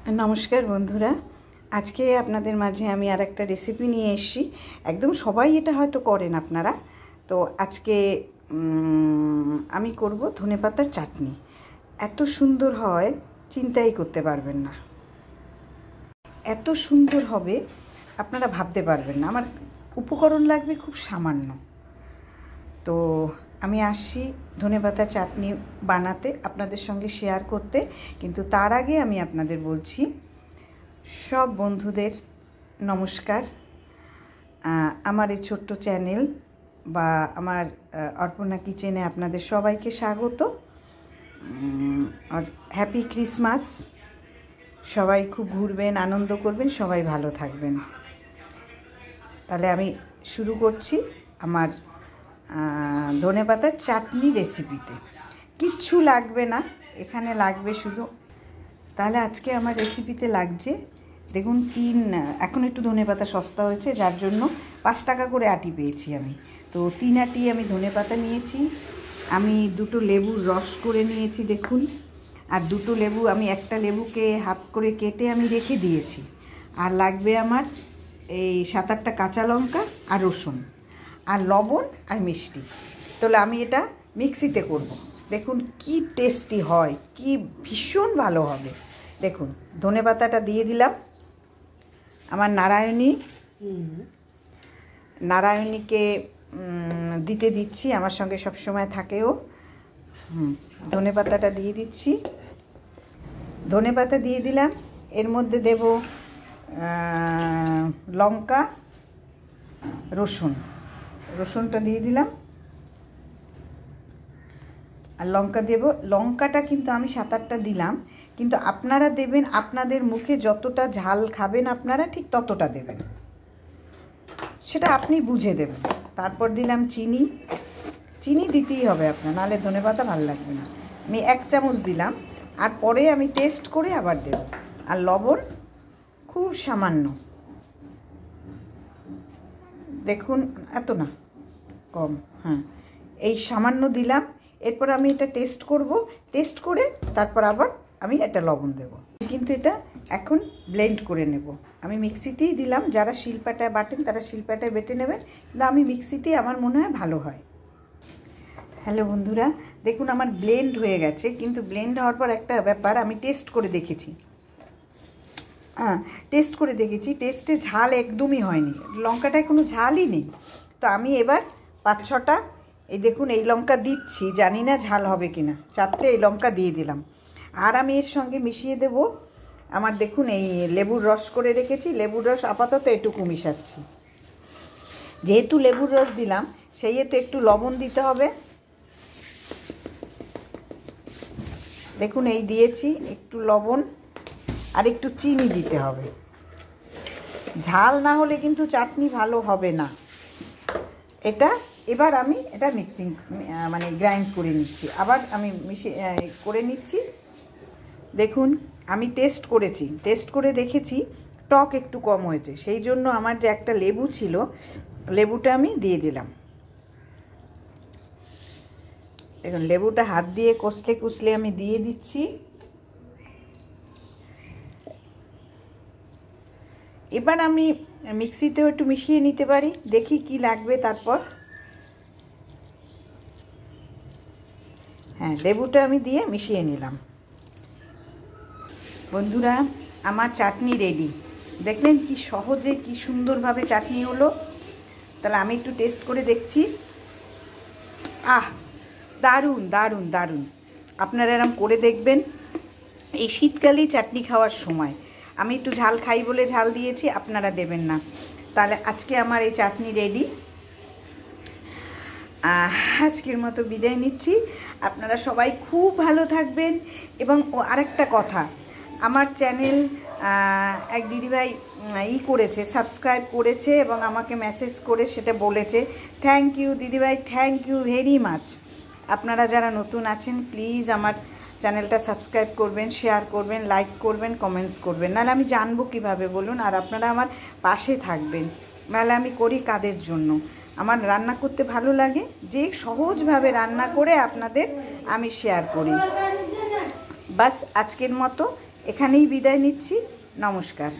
नमस्कार बंधुरा आज के आपनादेर माझे आमी आर एकटा रेसिपि निये एसेछि एकदम सबाई एटा हयतो करेन आपनारा तो आज के आमी करब धनेपातार चाटनी एत सुंदर हय चिंताई करते पारबेन ना एत सुंदर हबे आपनारा भाबते पारबेन ना आमार उपकरण लागबे खूब सामान्य तो आमी आसছি धनेपाता चाटनी बानाते आपनादेर संगे शेयर करते किन्तु तार आगे आमी आपनादेर बोलছি सब बंधुदेर नमस्कार आमार এই ছোট্ট চ্যানেল বা আমার অর্পণা কিচেনে আপনাদের সবাইকে স্বাগত আজ হ্যাপি ক্রিসমাস সবাই খুব ঘুরবেন আনন্দ করবেন সবাই ভালো থাকবেন তাহলে আমি শুরু করছি আমার ধনেপাতার চাটনি রেসিপিতে কিচ্ছু লাগবে না এখানে লাগবে শুধু তাহলে আজকে আমার রেসিপিতে লাগছে দেখুন এখন একটু ধনেপাতা সস্তা হয়েছে যার জন্য 5 টাকা করে আটি পেয়েছি আমি তো 3 আটি আমি ধনেপাতা নিয়েছি আমি দুটো লেবুর রস করে নিয়েছি দেখুন আর দুটো লেবু আমি একটা লেবুকে হাফ করে কেটে আমি রেখে দিয়েছি আর লাগবে আমার এই 7-8টা কাঁচা লঙ্কা আর রসুন আর লবণ আর মিষ্টি তাহলে আমি এটা মিক্সিতে করব দেখুন কি টেস্টি হয় কি ভীষণ ভালো হবে দেখুন ধনেপাতাটা দিয়ে দিলাম আমার নারায়ণীকে দিতে দিচ্ছি আমার সঙ্গে সব সময় থাকেও ধনেপাতাটা দিয়ে দিচ্ছি ধনেপাতা দিয়ে দিলাম এর মধ্যে দেব লঙ্কা রসুনটা দিয়ে দিলাম আর লঙ্কা দেব লঙ্কাটা কিন্তু আমি 7-8টা দিলাম কিন্তু আপনারা দেবেন আপনাদের মুখে যতটা ঝাল খাবেন আপনারা ঠিক ততটা দেবেন সেটা আপনি বুঝে দেবেন তারপর দিলাম চিনি দিতেই হবে আপনার নালে ধনেপাতা ভালো লাগবে না আমি 1 চামচ দিলাম আর পরে আমি টেস্ট করে আবার দেব আর লবণ খুব সামান্য দেখুন এত না কম হ্যাঁ এই সামান্য দিলাম এরপর আমি এটা টেস্ট করব টেস্ট করে তারপর আবার আমি এটা লবণ দেব কিন্তু এটা এখন ব্লেন্ড করে নেব আমি মিক্সিতেই দিলাম যারা শিলপাটায় বাটেন তারা শিলপাটায় বেটে নেবেন কিন্তু আমি মিক্সিতেই আমার মনে হয় ভালো হয় হ্যালো বন্ধুরা দেখুন আমার ব্লেন্ড হয়ে গেছে কিন্তু ব্লেন্ড হওয়ার পর একটা ব্যাপার আমি টেস্ট করে দেখেছি টেস্টে ঝাল একদমই হয়নি লঙ্কাটায় কোনো ঝালই নেই তো আমি এবার 5-6টা এই দেখুন এই লঙ্কা দিচ্ছি জানি না ঝাল হবে কিনা 4টে এই লঙ্কা দিয়ে দিলাম আর আমি এর সঙ্গে মিশিয়ে দেব আমার দেখুন এই লেবুর রস করে রেখেছি লেবুর রস আপাতত এটুকু মিশাচ্ছি যেহেতু লেবুর রস দিলাম সেই হেতু একটু লবণ দিতে হবে দেখুন এই দিয়েছি একটু লবণ আর একটু চিনি দিতে হবে ঝাল না হলে কিন্তু চাটনি ভালো হবে না এটা এবার আমি এটা মিক্সিং মানে গ্রাইন্ড করে নিচ্ছি আবার আমি করে নিচ্ছি দেখুন আমি টেস্ট করে দেখেছি টক একটু কম হয়েছে সেই জন্য আমার যে একটা লেবু ছিল লেবুটা আমি দিয়ে দিলাম দেখুন লেবুটা হাত দিয়ে কুচলে আমি দিয়ে দিচ্ছি এবার আমি মিক্সিতেও একটু মিশিয়ে নিতে পারি দেখি কি লাগবে তারপর হ্যাঁ লেবুটা আমি দিয়ে মিশিয়ে নিলাম বন্ধুরা আমার চাটনি রেডি দেখলেন কি সহজে কি সুন্দরভাবে চাটনি হলো তাহলে আমি একটু টেস্ট করে দেখছি দারুণ দারুণ দারুণ আপনারা এরকম করে দেখবেন এই শীতকালেই চাটনি খাওয়ার সময় আমি একটু ঝাল খাই বলে ঝাল দিয়েছি আপনারা দেবেন না তাহলে আজকে আমার এই চাটনি রেডি আজকের মতো বিদায় নিচ্ছি আপনারা সবাই খুব ভালো থাকবেন এবং আরেকটা কথা আমার চ্যানেল এক দিদিভাই করেছে সাবস্ক্রাইব করেছে এবং আমাকে মেসেজ করে সেটা বলেছে থ্যাংক ইউ দিদিভাই থ্যাংক ইউ ভেরি মাচ আপনারা যারা নতুন আছেন প্লিজ আমার চ্যানেলটা সাবস্ক্রাইব করবেন শেয়ার করবেন লাইক করবেন কমেন্টস করবেন নাহলে আমি জানবো কিভাবে বলুন আর আপনারা আমার পাশে থাকবেন নাহলে আমি করি কাদের জন্য আমার রান্না করতে ভালো লাগে যে সহজভাবে রান্না করে আপনাদের আমি শেয়ার করি বাস আজকের মতো এখানেই বিদায় নিচ্ছি। নমস্কার।